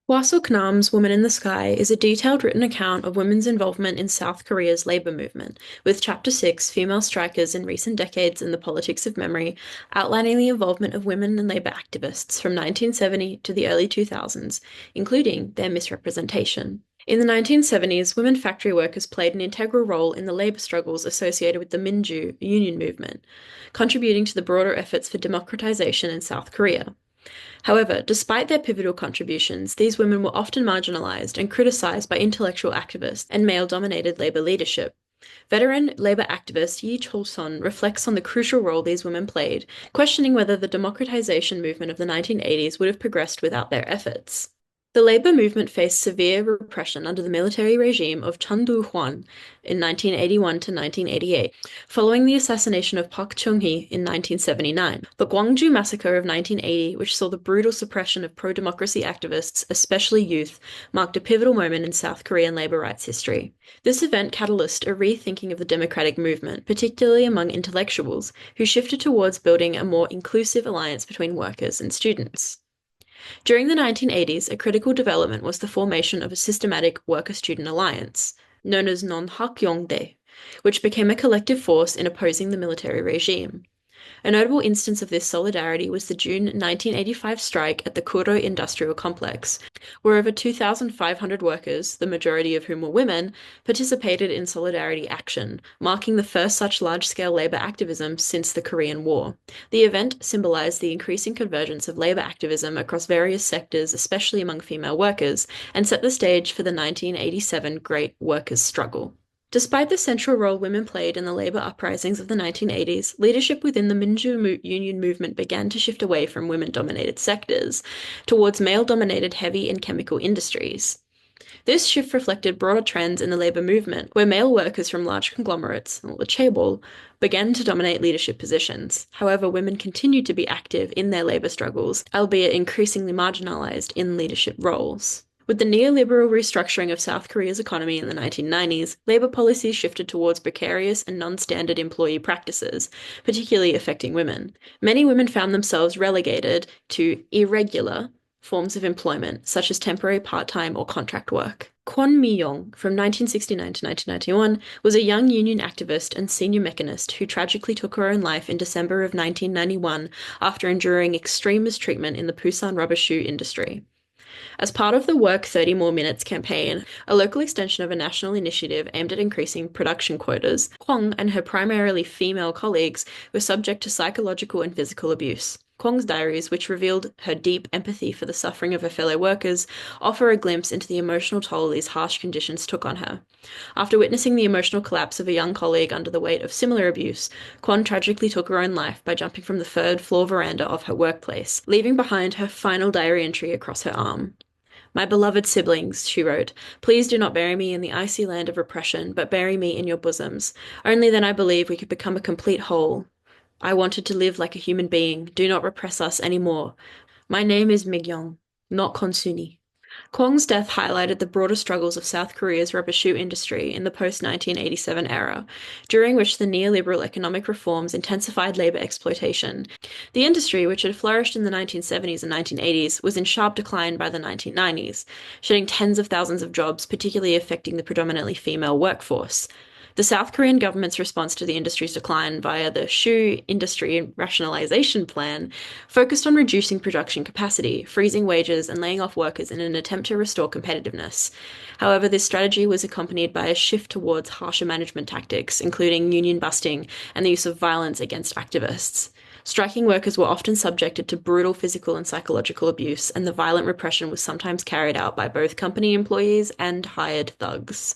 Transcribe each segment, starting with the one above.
Hwasook Woman in the Sky is a detailed written account of women's involvement in South Korea's labor movement, with Chapter 6, Female Strikers in Recent Decades in the Politics of Memory, outlining the involvement of women and labor activists from 1970 to the early 2000s, including their misrepresentation. In the 1970s, women factory workers played an integral role in the labor struggles associated with the Minju union movement, contributing to the broader efforts for democratization in South Korea. However, despite their pivotal contributions, these women were often marginalized and criticized by intellectual activists and male-dominated labor leadership. Veteran labor activist Yi Chol-son reflects on the crucial role these women played, questioning whether the democratization movement of the 1980s would have progressed without their efforts. The labor movement faced severe repression under the military regime of Chun Do-hwan in 1981 to 1988, following the assassination of Park Chung-hee in 1979. The Gwangju Massacre of 1980, which saw the brutal suppression of pro-democracy activists, especially youth, marked a pivotal moment in South Korean labor rights history. This event catalyzed a rethinking of the democratic movement, particularly among intellectuals, who shifted towards building a more inclusive alliance between workers and students. During the 1980s, a critical development was the formation of a systematic worker-student alliance, known as Non-Hakyongdae, which became a collective force in opposing the military regime. A notable instance of this solidarity was the June 1985 strike at the Kuro Industrial Complex, where over 2,500 workers, the majority of whom were women, participated in solidarity action, marking the first such large-scale labor activism since the Korean War. The event symbolized the increasing convergence of labor activism across various sectors, especially among female workers, and set the stage for the 1987 Great Workers' Struggle. Despite the central role women played in the labor uprisings of the 1980s, leadership within the Minju union movement began to shift away from women-dominated sectors towards male-dominated heavy and chemical industries. This shift reflected broader trends in the labor movement, where male workers from large conglomerates, or the chaebol, began to dominate leadership positions. However, women continued to be active in their labor struggles, albeit increasingly marginalized in leadership roles. With the neoliberal restructuring of South Korea's economy in the 1990s, labor policies shifted towards precarious and non-standard employee practices, particularly affecting women. Many women found themselves relegated to irregular forms of employment, such as temporary part-time or contract work. Kwon Mi-young, from 1969 to 1991, was a young union activist and senior mechanist who tragically took her own life in December of 1991 after enduring extreme mistreatment in the Busan rubber shoe industry. As part of the Work 30 More Minutes campaign, a local extension of a national initiative aimed at increasing production quotas, Kwong and her primarily female colleagues were subject to psychological and physical abuse. Kwong's diaries, which revealed her deep empathy for the suffering of her fellow workers, offer a glimpse into the emotional toll these harsh conditions took on her. After witnessing the emotional collapse of a young colleague under the weight of similar abuse, Kwon tragically took her own life by jumping from the third-floor veranda of her workplace, leaving behind her final diary entry across her arm. My beloved siblings, she wrote, please do not bury me in the icy land of repression, but bury me in your bosoms. Only then I believe we could become a complete whole. I wanted to live like a human being. Do not repress us anymore. My name is Migyeong, not Konsuni. Kwong's death highlighted the broader struggles of South Korea's rubber shoe industry in the post-1987 era, during which the neoliberal economic reforms intensified labor exploitation. The industry, which had flourished in the 1970s and 1980s, was in sharp decline by the 1990s, shedding tens of thousands of jobs, particularly affecting the predominantly female workforce. The South Korean government's response to the industry's decline via the Shoe Industry Rationalization Plan focused on reducing production capacity, freezing wages, and laying off workers in an attempt to restore competitiveness. However, this strategy was accompanied by a shift towards harsher management tactics, including union busting and the use of violence against activists. Striking workers were often subjected to brutal physical and psychological abuse, and the violent repression was sometimes carried out by both company employees and hired thugs.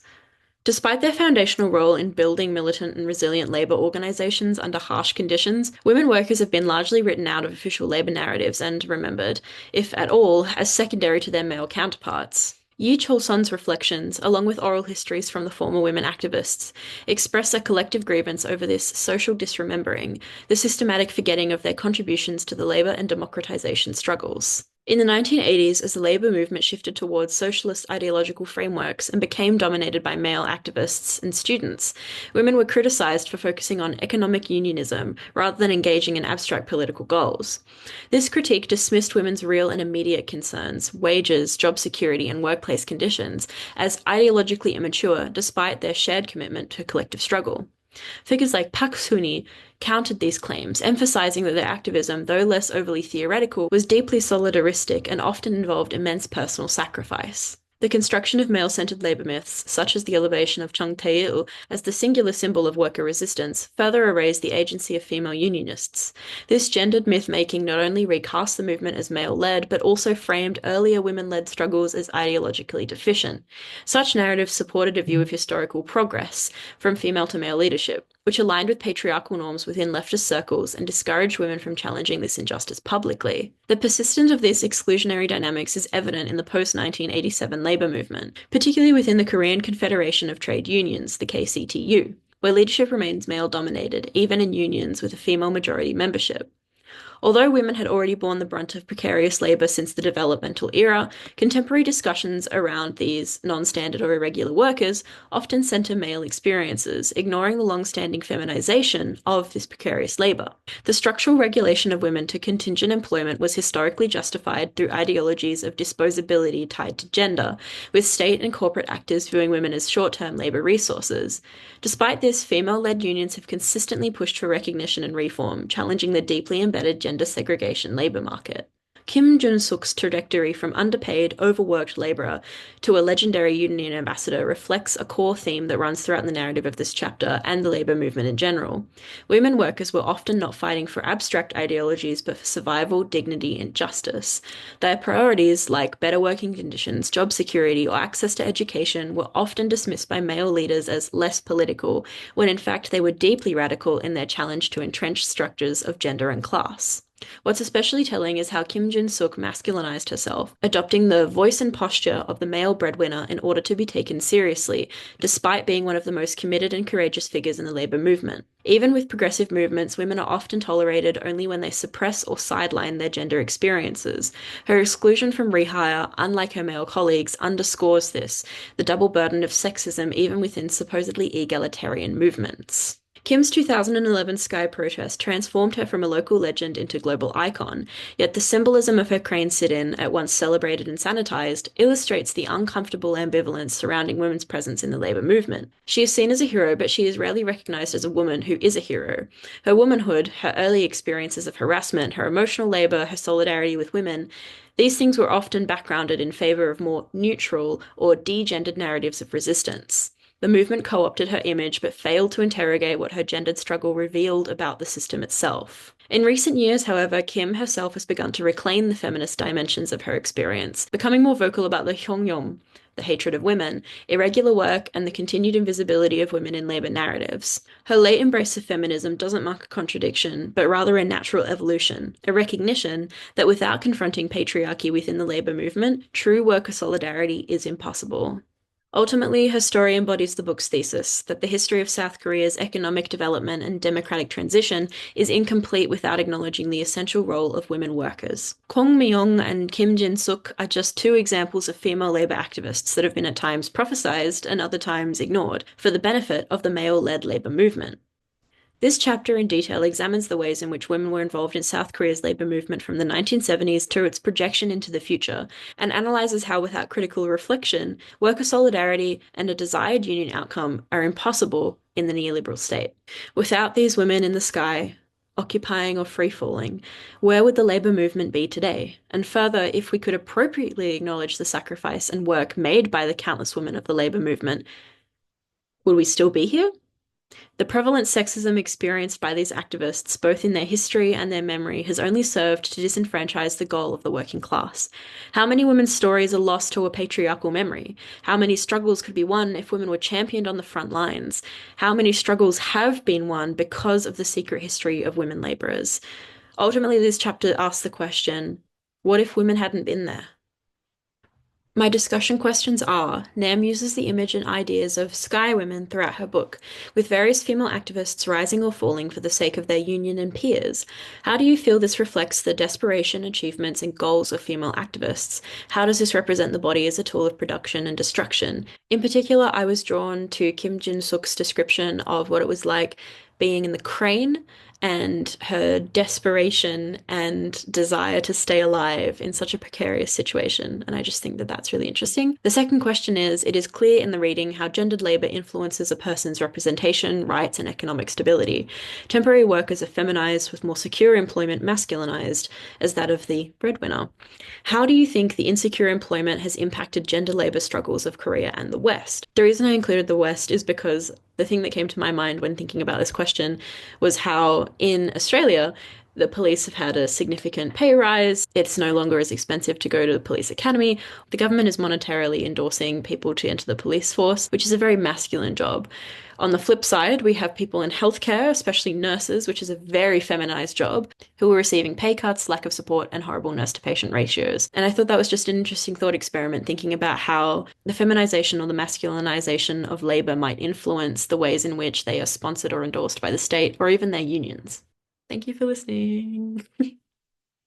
Despite their foundational role in building militant and resilient labor organizations under harsh conditions, women workers have been largely written out of official labor narratives and remembered, if at all, as secondary to their male counterparts. Yi Chol-sun's reflections, along with oral histories from the former women activists, express a collective grievance over this social disremembering, the systematic forgetting of their contributions to the labor and democratization struggles. In the 1980s, as the labor movement shifted towards socialist ideological frameworks and became dominated by male activists and students, women were criticized for focusing on economic unionism rather than engaging in abstract political goals. This critique dismissed women's real and immediate concerns, wages, job security, and workplace conditions, as ideologically immature despite their shared commitment to collective struggle. Figures like Pak Suni countered these claims, emphasizing that their activism, though less overly theoretical, was deeply solidaristic and often involved immense personal sacrifice. The construction of male-centered labor myths, such as the elevation of Chung Tae-il as the singular symbol of worker resistance, further erased the agency of female unionists. This gendered myth-making not only recast the movement as male-led, but also framed earlier women-led struggles as ideologically deficient. Such narratives supported a view of historical progress from female to male leadership, which aligned with patriarchal norms within leftist circles and discouraged women from challenging this injustice publicly. The persistence of these exclusionary dynamics is evident in the post-1987 labor movement, particularly within the Korean Confederation of Trade Unions, the KCTU, where leadership remains male-dominated, even in unions with a female majority membership. Although women had already borne the brunt of precarious labor since the developmental era, contemporary discussions around these non-standard or irregular workers often center male experiences, ignoring the long-standing feminization of this precarious labor. The structural regulation of women to contingent employment was historically justified through ideologies of disposability tied to gender, with state and corporate actors viewing women as short-term labor resources. Despite this, female-led unions have consistently pushed for recognition and reform, challenging the deeply embedded gender segregation labor market. Kim Jun-suk's trajectory from underpaid, overworked laborer to a legendary union ambassador reflects a core theme that runs throughout the narrative of this chapter and the labor movement in general. Women workers were often not fighting for abstract ideologies but for survival, dignity, and justice. Their priorities, like better working conditions, job security, or access to education, were often dismissed by male leaders as less political, when in fact they were deeply radical in their challenge to entrenched structures of gender and class. What's especially telling is how Kim Jun-suk masculinized herself, adopting the voice and posture of the male breadwinner in order to be taken seriously, despite being one of the most committed and courageous figures in the labor movement. Even with progressive movements, women are often tolerated only when they suppress or sideline their gender experiences. Her exclusion from rehire, unlike her male colleagues, underscores this, the double burden of sexism even within supposedly egalitarian movements. Kim's 2011 Sky protest transformed her from a local legend into global icon, yet the symbolism of her crane sit-in, at once celebrated and sanitized, illustrates the uncomfortable ambivalence surrounding women's presence in the labor movement. She is seen as a hero, but she is rarely recognized as a woman who is a hero. Her womanhood, her early experiences of harassment, her emotional labor, her solidarity with women, these things were often backgrounded in favor of more neutral or degendered narratives of resistance. The movement co-opted her image but failed to interrogate what her gendered struggle revealed about the system itself. In recent years, however, Kim herself has begun to reclaim the feminist dimensions of her experience, becoming more vocal about the Hyeongyom, the hatred of women, irregular work, and the continued invisibility of women in labor narratives. Her late embrace of feminism doesn't mark a contradiction, but rather a natural evolution, a recognition that without confronting patriarchy within the labor movement, true worker solidarity is impossible. Ultimately, her story embodies the book's thesis that the history of South Korea's economic development and democratic transition is incomplete without acknowledging the essential role of women workers. Kwon Mi-young and Kim Jin-suk are just two examples of female labor activists that have been at times prophesized and other times ignored for the benefit of the male-led labor movement. This chapter in detail examines the ways in which women were involved in South Korea's labor movement from the 1970s to its projection into the future, and analyzes how, without critical reflection, worker solidarity and a desired union outcome are impossible in the neoliberal state. Without these women in the sky, occupying or free-falling, where would the labor movement be today? And further, if we could appropriately acknowledge the sacrifice and work made by the countless women of the labor movement, would we still be here? The prevalent sexism experienced by these activists, both in their history and their memory, has only served to disenfranchise the goal of the working class. How many women's stories are lost to a patriarchal memory? How many struggles could be won if women were championed on the front lines? How many struggles have been won because of the secret history of women laborers? Ultimately, this chapter asks the question, what if women hadn't been there? My discussion questions are: Nam uses the image and ideas of sky women throughout her book, with various female activists rising or falling for the sake of their union and peers. How do you feel this reflects the desperation, achievements, and goals of female activists? How does this represent the body as a tool of production and destruction? In particular, I was drawn to Kim Jin-suk's description of what it was like being in the crane and her desperation and desire to stay alive in such a precarious situation. And I just think that that's really interesting. The second question is: it is clear in the reading how gendered labor influences a person's representation, rights, and economic stability. Temporary workers are feminized, with more secure employment masculinized as that of the breadwinner. How do you think the insecure employment has impacted gender labor struggles of Korea and the West? The reason I included the West is because the thing that came to my mind when thinking about this question was how in Australia, the police have had a significant pay rise. It's no longer as expensive to go to the police academy. The government is monetarily endorsing people to enter the police force, which is a very masculine job. On the flip side, we have people in healthcare, especially nurses, which is a very feminized job, who are receiving pay cuts, lack of support, and horrible nurse to patient ratios. And I thought that was just an interesting thought experiment, thinking about how the feminization or the masculinization of labor might influence the ways in which they are sponsored or endorsed by the state or even their unions. Thank you for listening.